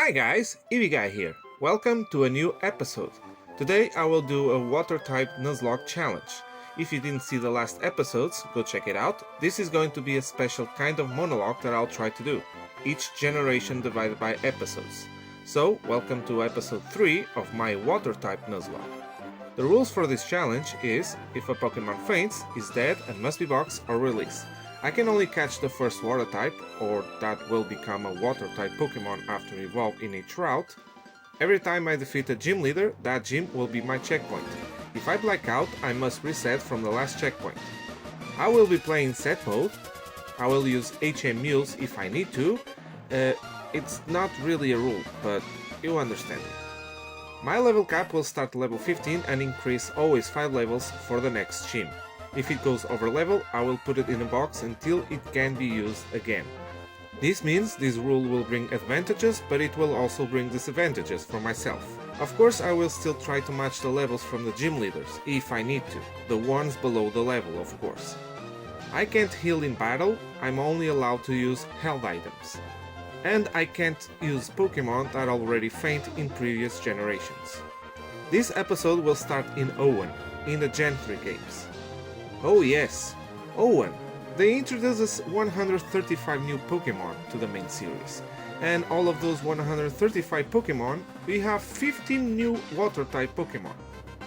Hi guys, Eevee Guy here. Welcome to a new episode. Today I will do a water type Nuzlocke challenge. If you didn't see the last episodes, go check it out. This is going to be a special kind of monologue that I'll try to do, each generation divided by episodes. So, welcome to episode 3 of my water type Nuzlocke. The rules for this challenge is, if a Pokemon faints, is dead and must be boxed or released. I can only catch the first water type, or that will become a water type Pokemon after evolve in each route. Every time I defeat a gym leader, that gym will be my checkpoint. If I black out, I must reset from the last checkpoint. I will be playing set mode. I will use HM Mules if I need to. It's not really a rule, but you understand it. My level cap will start level 15 and increase always 5 levels for the next gym. If it goes over level, I will put it in a box until it can be used again. This means this rule will bring advantages, but it will also bring disadvantages for myself. Of course, I will still try to match the levels from the gym leaders, if I need to, the ones below the level of course. I can't heal in battle, I'm only allowed to use held items. And I can't use Pokemon that already faint in previous generations. This episode will start in Owen, in the Gen 3 games. Oh yes, Owen! They introduced us 135 new Pokemon to the main series, and all of those 135 Pokemon, we have 15 new Water-type Pokemon.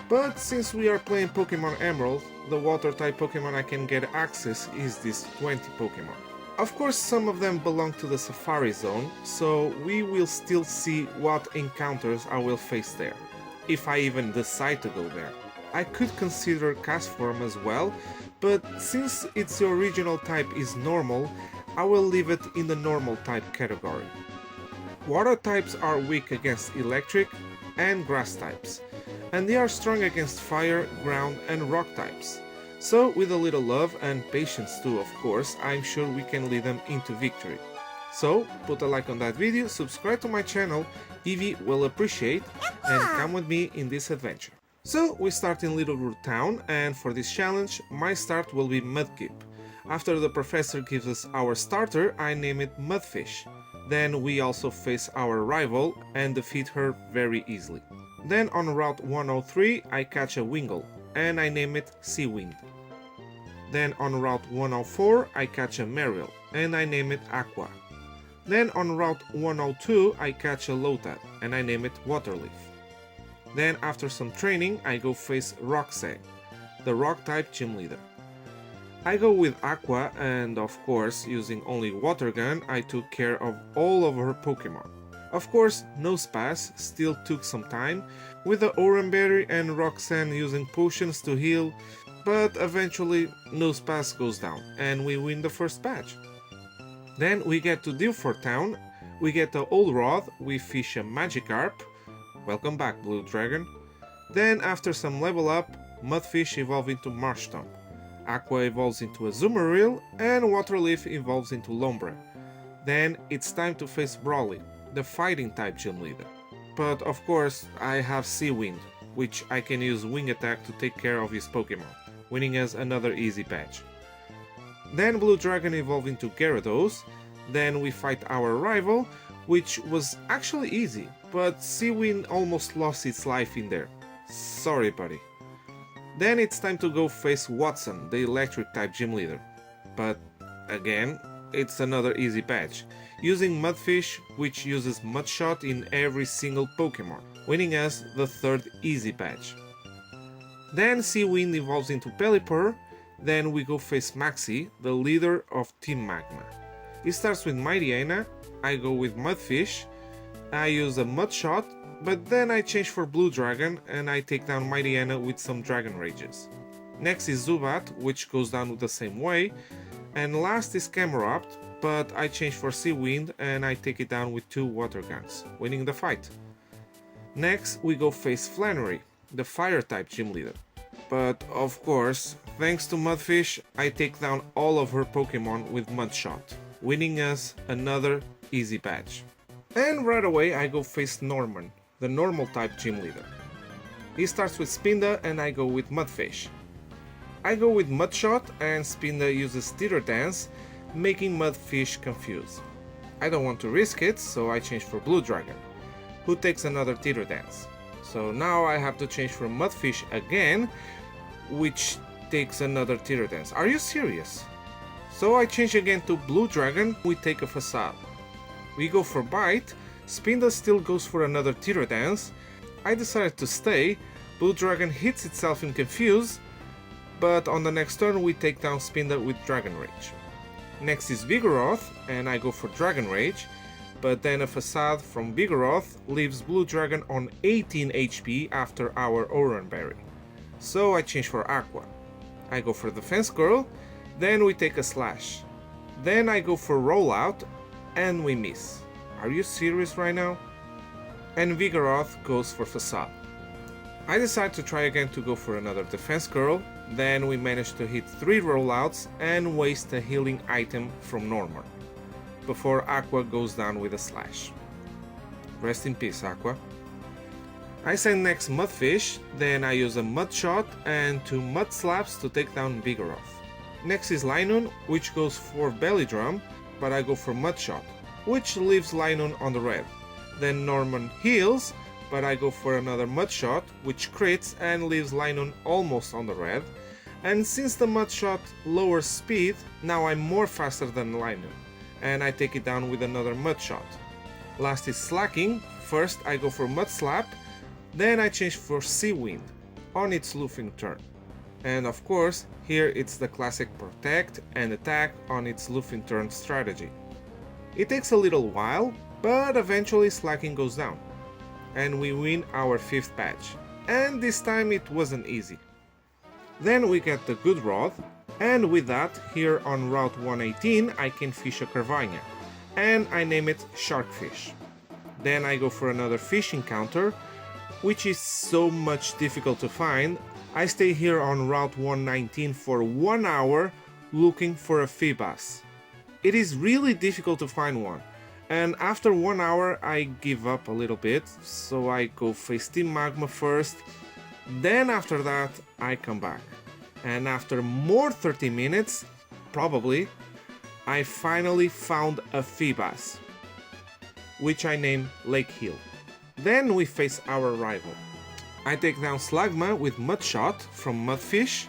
But since we are playing Pokemon Emerald, the Water-type Pokemon I can get access is these 20 Pokemon. Of course, some of them belong to the Safari Zone, so we will still see what encounters I will face there, if I even decide to go there. I could consider Castform as well, but since its original type is normal, I will leave it in the normal type category. Water types are weak against electric and grass types, and they are strong against fire, ground and rock types. So with a little love and patience too, of course, I'm sure we can lead them into victory. So put a like on that video, subscribe to my channel, Eevee will appreciate, and come with me in this adventure. So we start in Little Root Town, and for this challenge my start will be Mudkip. After the professor gives us our starter, I name it Mudfish. Then we also face our rival and defeat her very easily. Then on Route 103 I catch a Wingull and I name it Seawind. Then on Route 104 I catch a Marill and I name it Aqua. Then on Route 102 I catch a Lotad and I name it Waterleaf. Then after some training I go face Roxanne, the rock type gym leader. I go with Aqua and of course using only Water Gun I took care of all of her Pokemon. Of course Nosepass still took some time with the Oranberry and Roxanne using potions to heal, but eventually Nosepass goes down and we win the first badge. Then we get to Dilford Town, we get the Old Rod, we fish a Magikarp. Welcome back, Blue Dragon. Then after some level up, Mudfish evolves into Marshtomp, Aqua evolves into a Azumarill, and Waterleaf evolves into Lombre. Then it's time to face Brawly, the fighting type gym leader. But of course I have Seawind, which I can use Wing Attack to take care of his Pokemon, winning us another easy badge. Then Blue Dragon evolves into Gyarados, then we fight our rival, which was actually easy, but Seawind almost lost its life in there. Sorry buddy. Then it's time to go face Watson, the electric type gym leader. But again, it's another easy badge, using Mudfish, which uses Mudshot in every single Pokemon, winning us the third easy badge. Then Seawind evolves into Pelipper, then we go face Maxie, the leader of Team Magma. It starts with Mightyena, I go with Mudfish, I use a Mudshot, but then I change for Blue Dragon and I take down Mightyena with some Dragon Rages. Next is Zubat, which goes down the same way, and last is Camerupt, but I change for Seawind and I take it down with 2 Water Guns, winning the fight. Next we go face Flannery, the fire type gym leader. But of course, thanks to Mudfish, I take down all of her Pokemon with Mudshot, winning us another easy badge. And right away I go face Norman, the normal type gym leader. He starts with Spinda and I go with Mudfish. I go with Mudshot and Spinda uses Theater Dance, making Mudfish confused. I don't want to risk it, so I change for Blue Dragon, who takes another Teeter Dance. So now I have to change for Mudfish again, which takes another Teeter Dance. Are you serious? So I change again to Blue Dragon, we take a Facade. We go for Bite, Spinda still goes for another Teeter Dance. I decided to stay, Blue Dragon hits itself in Confuse, but on the next turn we take down Spinda with Dragon Rage. Next is Vigoroth, and I go for Dragon Rage, but then a Facade from Vigoroth leaves Blue Dragon on 18 HP after our Oran Berry. So I change for Aqua. I go for Defense Curl, then we take a Slash. Then I go for Rollout, and we miss. Are you serious right now? And Vigoroth goes for Facade. I decide to try again to go for another Defense Curl, then we manage to hit 3 rollouts and waste a healing item from Norman, before Aqua goes down with a Slash. Rest in peace, Aqua. I send next Mudfish, then I use a Mud Shot and 2 Mud Slaps to take down Vigoroth. Next is Linoon, which goes for Belly Drum, but I go for Mud Shot, which leaves Linoon on the red. Then Norman heals, but I go for another Mud Shot, which crits and leaves Linoon almost on the red. And since the Mud Shot lowers speed, now I'm more faster than Linoon, and I take it down with another Mud Shot. Last is Slacking. First I go for Mud Slap, then I change for Sea Wind on its looping turn. And of course, here it's the classic Protect and Attack on its looping turn strategy. It takes a little while, but eventually Slacking goes down, and we win our 5th badge. And this time it wasn't easy. Then we get the Good Rod, and with that, here on Route 118 I can fish a Carvania, and I name it Sharkfish. Then I go for another fish encounter, which is so much difficult to find. I stay here on Route 119 for 1 hour looking for a Feebas. It is really difficult to find one, and after 1 hour I give up a little bit, so I go face Team Magma first, then after that I come back. And after more 30 minutes, probably, I finally found a Feebas, which I name Lake Hill. Then we face our rival. I take down Slagma with Mud Shot from Mudfish.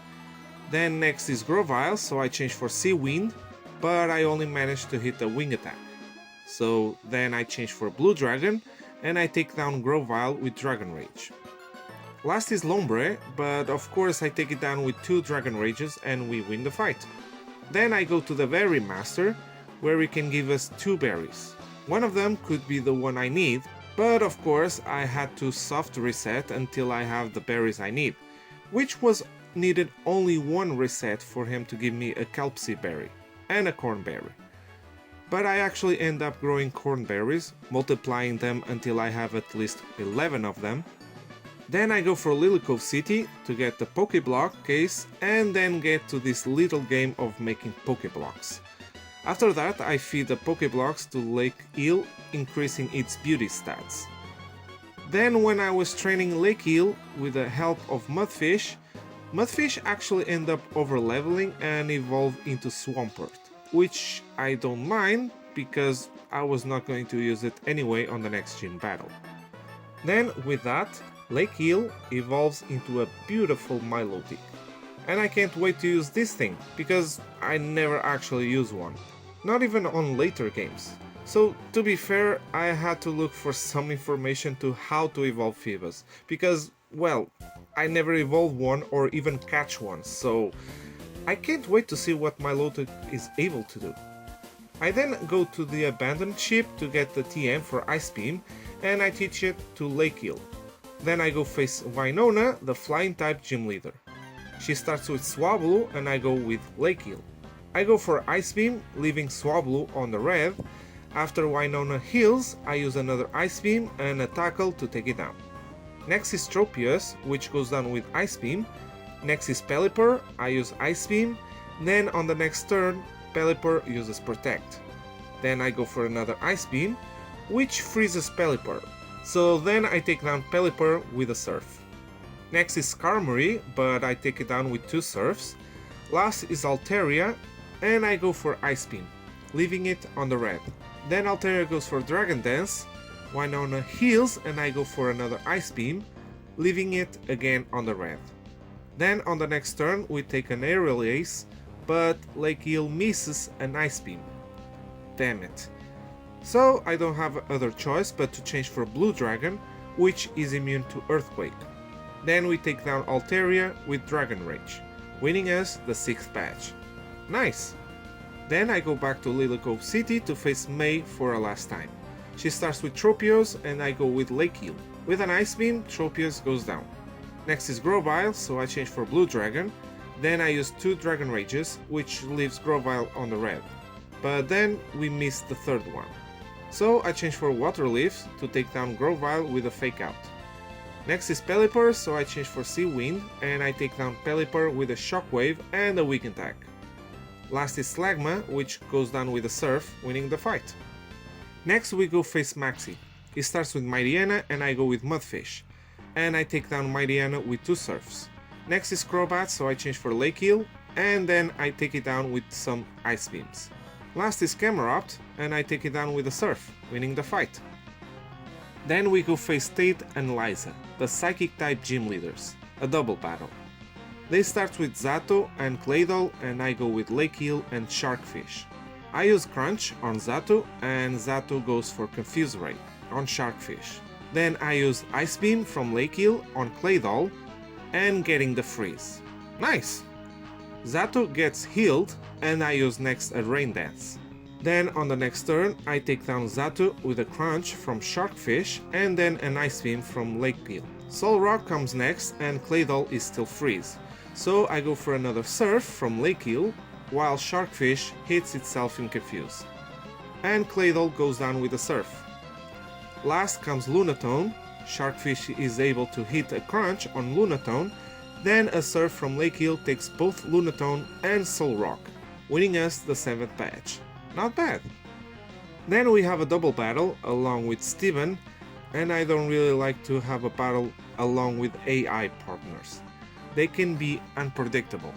Then next is Grovyle, so I change for Sea Wind, but I only managed to hit a Wing Attack. So then I change for Blue Dragon, and I take down Grovyle with Dragon Rage. Last is Lombre, but of course I take it down with 2 Dragon Rages and we win the fight. Then I go to the Berry Master, where he can give us 2 berries. One of them could be the one I need, but of course I had to soft reset until I have the berries I need, which was needed only 1 reset for him to give me a Kelpsie berry and a Cornberry. But I actually end up growing Cornberries, multiplying them until I have at least 11 of them. Then I go for Lily Cove City to get the Pokeblock case and then get to this little game of making Pokeblocks. After that I feed the Pokeblocks to Lake Eel, increasing its beauty stats. Then when I was training Lake Eel with the help of Mudfish, Mudfish actually end up overleveling and evolve into Swampert, which I don't mind because I was not going to use it anyway on the next gym battle. Then with that, Lake Eel evolves into a beautiful Milotic. And I can't wait to use this thing, because I never actually use one. Not even on later games. So to be fair, I had to look for some information to how to evolve Feebas, because, well, I never evolved one or even catch one, so I can't wait to see what Milotic is able to do. I then go to the abandoned ship to get the TM for Ice Beam, and I teach it to Lake Eel. Then I go face Winona, the flying type gym leader. She starts with Swablu and I go with Lake Eel. I go for Ice Beam, leaving Swablu on the red. After Winona heals, I use another Ice Beam and a Tackle to take it down. Next is Tropius, which goes down with Ice Beam. Next is Pelipper, I use Ice Beam. Then on the next turn, Pelipper uses Protect. Then I go for another Ice Beam, which freezes Pelipper. So then I take down Pelipper with a Surf. Next is Skarmory, but I take it down with 2 Surfs. Last is Altaria, and I go for Ice Beam, leaving it on the red. Then Altaria goes for Dragon Dance, Winona heals and I go for another Ice Beam, leaving it again on the red. Then on the next turn we take an Aerial Ace, but Lake Eel misses an Ice Beam. Damn it. So I don't have other choice but to change for Blue Dragon, which is immune to Earthquake. Then we take down Altaria with Dragon Rage, winning us the 6th badge. Nice! Then I go back to Lily Cove City to face May for a last time. She starts with Tropios and I go with Lake Eel. With an Ice Beam, Tropios goes down. Next is Grovyle, so I change for Blue Dragon. Then I use 2 Dragon Rages, which leaves Grovyle on the red. But then we miss the 3rd one. So I change for Water Leaf to take down Grovyle with a Fake Out. Next is Pelipper, so I change for Sea Wind and I take down Pelipper with a Shockwave and a Weak Attack. Last is Slagma, which goes down with a Surf, winning the fight. Next we go face Maxi. He starts with Mightyena and I go with Mudfish. And I take down Mightyena with 2 Surfs. Next is Crobat, so I change for Lake Eel and then I take it down with some Ice Beams. Last is Camerupt and I take it down with a Surf, winning the fight. Then we go face Tate and Liza, the Psychic type gym leaders, a double battle. They start with Zato and Claydol and I go with Lake Eel and Sharkfish. I use Crunch on Zato and Zato goes for Confuse Ray on Sharkfish. Then I use Ice Beam from Lake Eel on Claydol and getting the freeze. Nice! Zato gets healed and I use next a Rain Dance. Then on the next turn I take down Zato with a Crunch from Sharkfish and then an Ice Beam from Lake Eel. Solrock comes next and Claydol is still freeze. So I go for another Surf from Lake Eel while Sharkfish hits itself in Confuse. And Claydol goes down with a Surf. Last comes Lunatone. Sharkfish is able to hit a Crunch on Lunatone, then a Surf from Lake Eel takes both Lunatone and Solrock, winning us the 7th badge. Not bad. Then we have a double battle along with Steven, and I don't really like to have a battle along with AI partners. They can be unpredictable.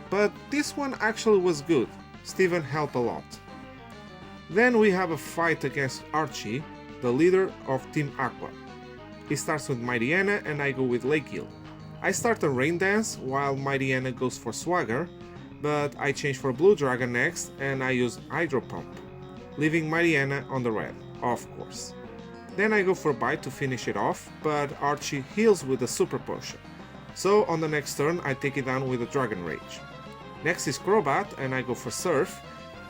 But this one actually was good. Steven helped a lot. Then we have a fight against Archie, the leader of Team Aqua. He starts with Mightyena and I go with Lake Eel. I start a Rain Dance while Mightyena goes for Swagger, but I change for Blue Dragon next and I use Hydro Pump, leaving Mightyena on the red, of course. Then I go for Bite to finish it off, but Archie heals with a Super Potion. So on the next turn I take it down with a Dragon Rage. Next is Crobat and I go for Surf,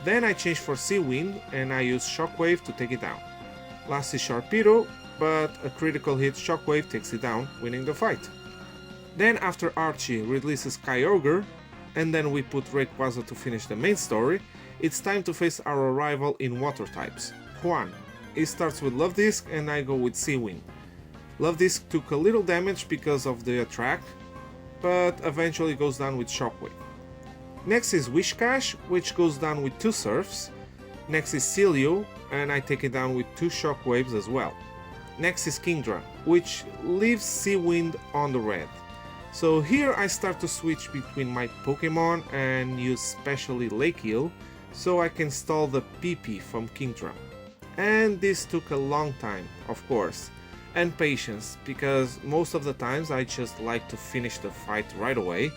then I change for Sea Wind and I use Shockwave to take it down. Last is Sharpedo, but a critical hit Shockwave takes it down, winning the fight. Then after Archie releases Kyogre, and then we put Rayquaza to finish the main story, it's time to face our rival in water types, Juan. He starts with Love Disc and I go with Sea Wind. Love Disc took a little damage because of the attract, but eventually goes down with Shockwave. Next is Wishcash, which goes down with 2 Surfs. Next is Celio, and I take it down with 2 Shockwaves as well. Next is Kingdra, which leaves Sea Wind on the red. So here I start to switch between my Pokemon and use specially Lake Eel, so I can stall the PP from Kingdra. And this took a long time, of course, and patience, because most of the times I just like to finish the fight right away.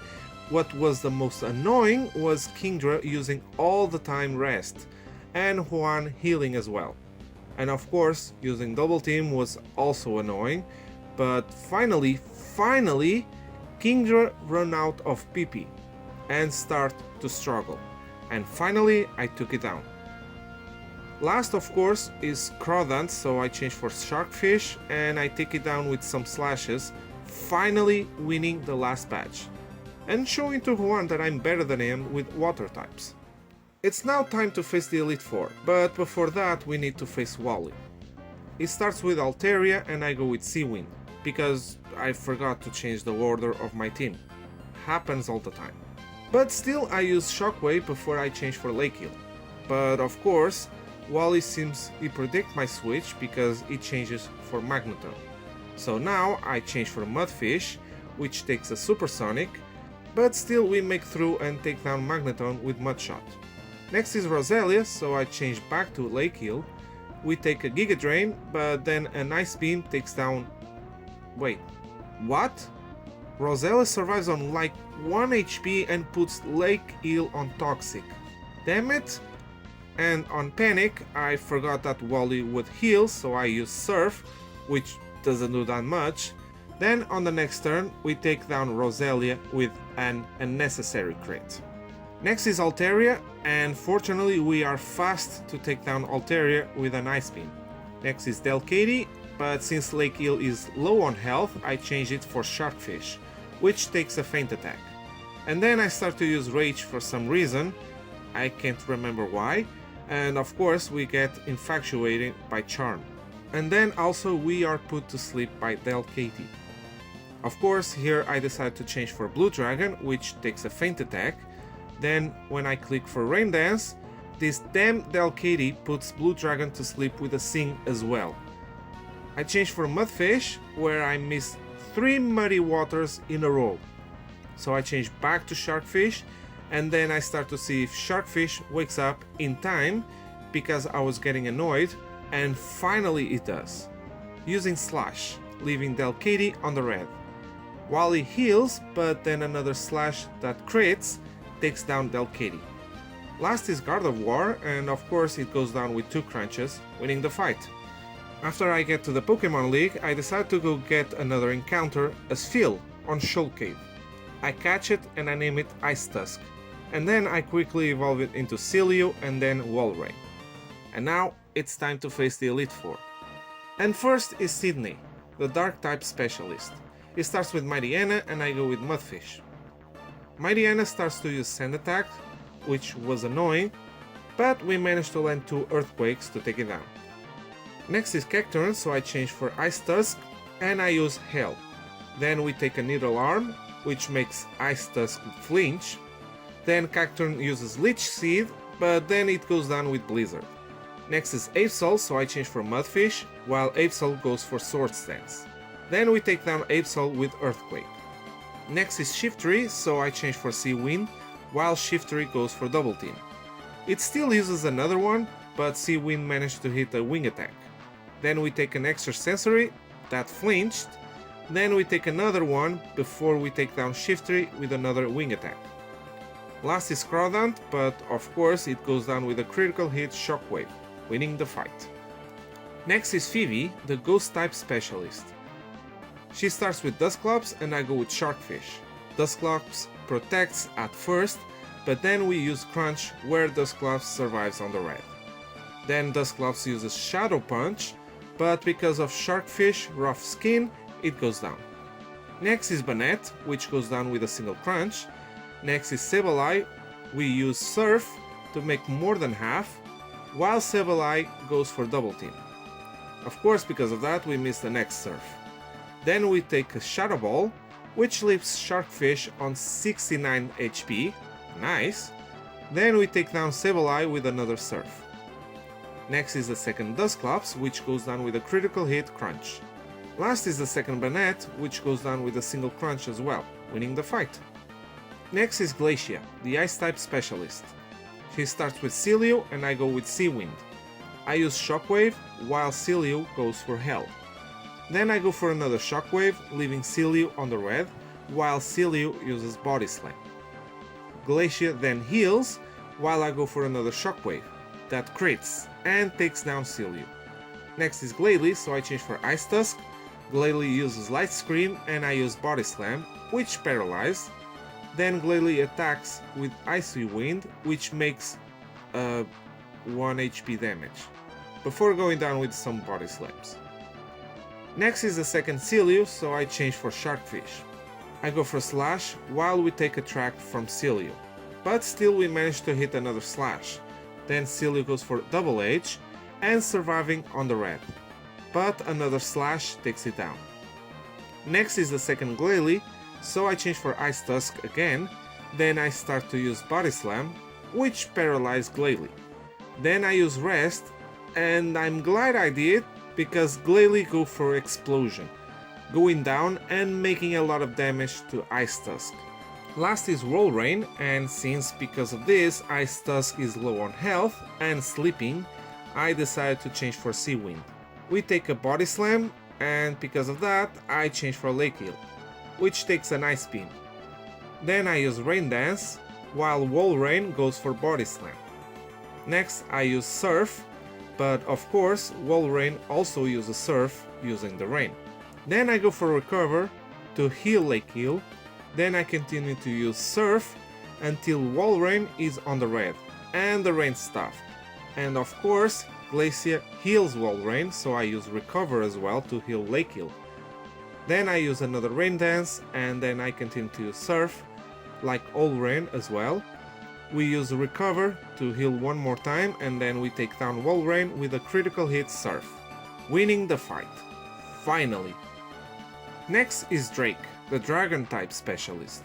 What was the most annoying was Kingdra using all the time rest, and Juan healing as well. And of course, using Double Team was also annoying, but finally, Kingdra ran out of PP and start to struggle. And finally, I took it down. Last, of course, is Crawdant, so I change for Sharkfish and I take it down with some slashes, finally winning the last badge. And showing to Juan that I'm better than him with water types. It's now time to face the Elite Four, but before that we need to face Wally. It starts with Altaria and I go with Sea Wind, because I forgot to change the order of my team. Happens all the time. But still I use Shockwave before I change for Lake Eel. But of course, Wally seems he predict my switch because it changes for Magneton. So now I change for Mudfish, which takes a Supersonic, but still we make through and take down Magneton with Mudshot. Next is Roselia, so I change back to Lake Hill. We take a Giga Drain, but then an Ice Beam takes down... Wait, what? Roselia survives on like 1 HP and puts Lake Hill on Toxic. Damn it! And on Panic, I forgot that Wally would heal, so I use Surf, which doesn't do that much. Then on the next turn, we take down Roselia with an unnecessary crit. Next is Altaria, and fortunately we are fast to take down Altaria with an Ice Beam. Next is Delcatty, but since Lake Hill is low on health, I change it for Sharkfish, which takes a feint attack. And then I start to use Rage for some reason, I can't remember why, and of course we get infatuated by Charm. And then also we are put to sleep by Delcatty. Of course, here I decide to change for Blue Dragon, which takes a feint attack. Then, when I click for Rain Dance, this damn Delcatty puts Blue Dragon to sleep with a Sing as well. I change for Mudfish, where I miss 3 Muddy Waters in a row. So I change back to Sharkfish, and then I start to see if Sharkfish wakes up in time, because I was getting annoyed, and finally it does. Using Slash, leaving Delcatty on the red. Wally heals, but then another Slash that crits takes down Delcatty. Last is Guard of War, and of course it goes down with 2 crunches, winning the fight. After I get to the Pokemon League, I decide to go get another encounter, a Spheal, on Shoal Cave. I catch it and I name it Ice Tusk, and then I quickly evolve it into Celio and then Walrein. And now it's time to face the Elite Four. And first is Sydney, the Dark type specialist. It starts with Mighty Anna and I go with Mudfish. Mighty Anna starts to use Sand Attack, which was annoying, but we managed to land 2 Earthquakes to take it down. Next is Cacturne, so I change for Ice Tusk and I use Hail. Then we take a Needle Arm, which makes Ice Tusk flinch. Then Cacturne uses Leech Seed, but then it goes down with Blizzard. Next is Absol, so I change for Mudfish, while Absol goes for Sword Stance. Then we take down Absol with Earthquake. Next is Shiftry, so I change for Sea Wind, while Shiftry goes for Double Team. It still uses another one, but Sea Wind managed to hit a Wing Attack. Then we take an Extra Sensory, that flinched. Then we take another one before we take down Shiftry with another Wing Attack. Last is Crawdaunt, but of course it goes down with a critical hit Shockwave, winning the fight. Next is Phoebe, the Ghost type specialist. She starts with Dusclops and I go with Sharkfish. Dusclops protects at first, but then we use Crunch where Dusclops survives on the red. Then Dusclops uses Shadow Punch, but because of Sharkfish rough skin, it goes down. Next is Banette, which goes down with a single Crunch. Next is Sableye, we use Surf to make more than half, while Sableye goes for Double Team. Of course, because of that, we miss the next Surf. Then we take a Shadow Ball, which leaves Sharkfish on 69 HP, nice. Then we take down Sableye with another Surf. Next is the second Dusclops, which goes down with a critical hit Crunch. Last is the second Banette, which goes down with a single Crunch as well, winning the fight. Next is Glacia, the Ice type specialist. She starts with Celio and I go with Sea Wind. I use Shockwave, while Celio goes for Hell. Then I go for another Shockwave, leaving Celio on the red, while Celio uses Body Slam. Glacia then heals, while I go for another Shockwave, that crits and takes down Celio. Next is Glalie, so I change for Ice Tusk. Glalie uses Light Scream and I use Body Slam, which paralyzes. Then Glalie attacks with Icy Wind, which makes 1 HP damage, before going down with some Body Slams. Next is the second Celio, so I change for Sharkfish. I go for Slash while we take a track from Celio, but still we manage to hit another Slash. Then Celio goes for Double H and surviving on the red, but another Slash takes it down. Next is the second Glalie, so I change for Ice Tusk again, then I start to use Body Slam, which paralyzed Glalie. Then I use Rest, and I'm glad I did, because Glalie go for Explosion, going down and making a lot of damage to Ice Tusk. Last is Roll Rain, and since because of this Ice Tusk is low on health and sleeping, I decided to change for Sea Wind. We take a Body Slam, and because of that I change for Lake Heal, which takes an Ice Beam. Then I use Rain Dance, while Wall Rain goes for Body Slam. Next I use Surf, but of course Wall Rain also uses Surf using the rain. Then I go for Recover to heal Lake Heal, then I continue to use Surf until Wall Rain is on the red and the rain stopped. And of course Glacier heals Wall Rain, so I use Recover as well to heal Lake Heal. Then I use another Rain Dance, and then I continue to use Surf, like All Rain as well. We use Recover to heal one more time, and then we take down Wall Rain with a critical hit Surf, winning the fight. Finally! Next is Drake, the Dragon type specialist.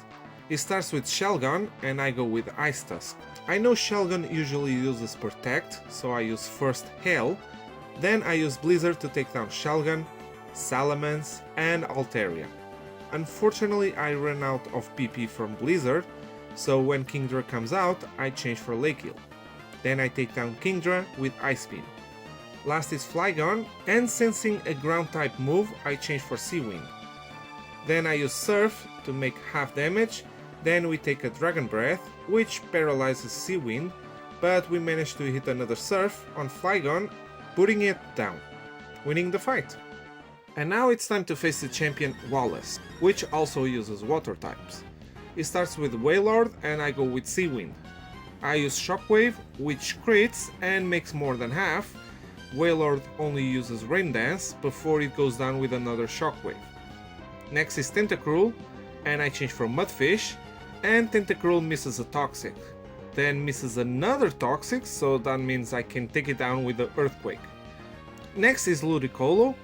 He starts with Shellgun and I go with Ice Tusk. I know Shellgun usually uses Protect, so I use first Hail, then I use Blizzard to take down Shellgun, Salamence and Altaria. Unfortunately I ran out of PP from Blizzard, so when Kingdra comes out I change for Lake Heal. Then I take down Kingdra with Ice Beam. Last is Flygon, and sensing a ground type move I change for Sea Wind. Then I use Surf to make half damage, then we take a Dragon Breath, which paralyzes Sea Wind, but we manage to hit another Surf on Flygon, putting it down, winning the fight. And now it's time to face the champion Wallace, which also uses water types. It starts with Wailord and I go with Sea Wind. I use Shockwave, which crits and makes more than half. Wailord only uses Rain Dance before it goes down with another Shockwave. Next is Tentacruel, and I change for Mudfish, and Tentacruel misses a Toxic. Then misses another Toxic, so that means I can take it down with the Earthquake. Next is Ludicolo,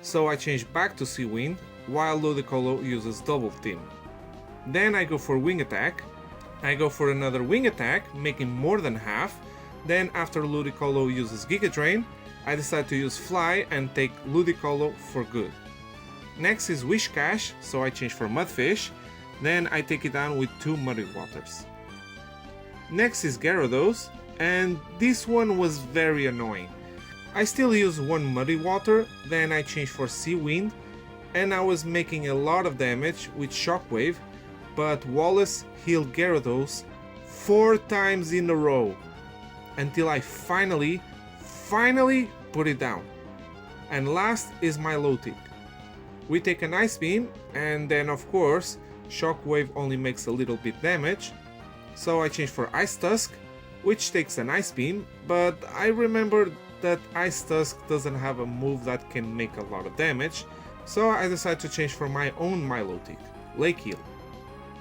so I change back to Sea Wind, while Ludicolo uses Double Team. Then I go for Wing Attack. I go for another Wing Attack, making more than half. Then after Ludicolo uses Giga Drain, I decide to use Fly and take Ludicolo for good. Next is Wishcash, so I change for Mudfish, then I take it down with 2 Muddy Waters. Next is Gyarados, and this one was very annoying. I still use 1 Muddy Water, then I change for Sea Wind, and I was making a lot of damage with Shockwave, but Wallace healed Gyarados 4 times in a row, until I finally put it down. And last is my Milotic. We take an Ice Beam, and then of course Shockwave only makes a little bit damage, so I change for Ice Tusk, which takes an Ice Beam, but I remembered that Ice Tusk doesn't have a move that can make a lot of damage, so I decide to change for my own Milotic, Lake Heal.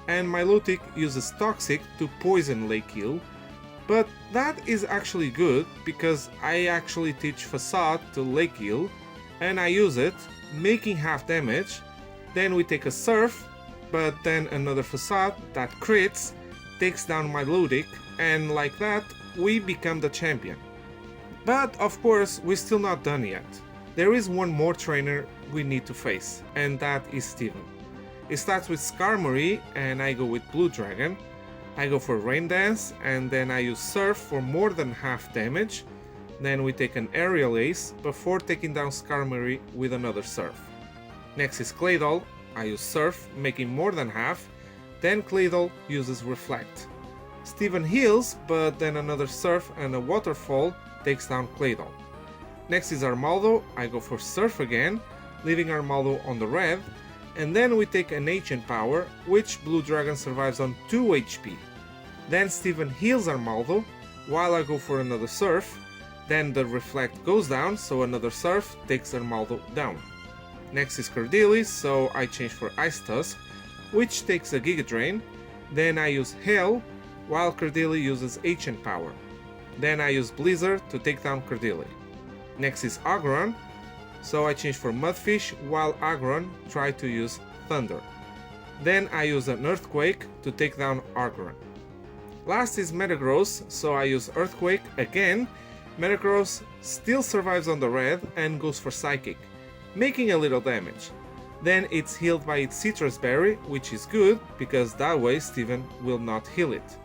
And Milotic uses Toxic to poison Lake Heal, but that is actually good because I actually teach Facade to Lake Heal, and I use it, making half damage. Then we take a Surf, but then another Facade that crits, takes down Milotic, and like that we become the champion. But of course we're still not done yet. There is one more trainer we need to face, and that is Steven. It starts with Skarmory and I go with Blue Dragon. I go for Rain Dance and then I use Surf for more than half damage. Then we take an Aerial Ace before taking down Skarmory with another Surf. Next is Claydol. I use Surf, making more than half. Then Claydol uses Reflect. Steven heals, but then another Surf and a Waterfall takes down Claydol. Next is Armaldo. I go for Surf again, leaving Armaldo on the red. And then we take an HM Power, which Blue Dragon survives on 2 HP. Then Steven heals Armaldo, while I go for another Surf. Then the Reflect goes down, so another Surf takes Armaldo down. Next is Cordelis, so I change for Ice Tusk, which takes a Giga Drain. Then I use Hail, while Cordelis uses HM Power. Then I use Blizzard to take down Cordelis. Next is Aggron, so I change for Mudfish, while Aggron tried to use Thunder. Then I use an Earthquake to take down Aggron. Last is Metagross, so I use Earthquake again. Metagross still survives on the red and goes for Psychic, making a little damage. Then it's healed by its citrus berry, which is good, because that way Steven will not heal it.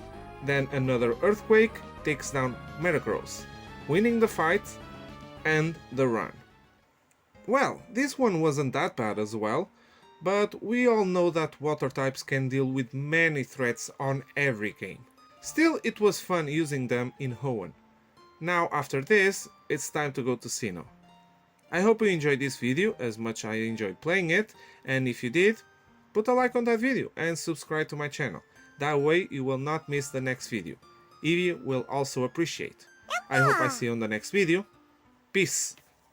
Then another earthquake takes down Metagross, winning the fight and the run. Well, this one wasn't that bad as well, but we all know that water types can deal with many threats on every game. Still, it was fun using them in Hoenn. Now after this, it's time to go to Sinnoh. I hope you enjoyed this video as much as I enjoyed playing it, and if you did, put a like on that video and subscribe to my channel. That way you will not miss the next video. Evie will also appreciate. I hope I see you on the next video. Peace!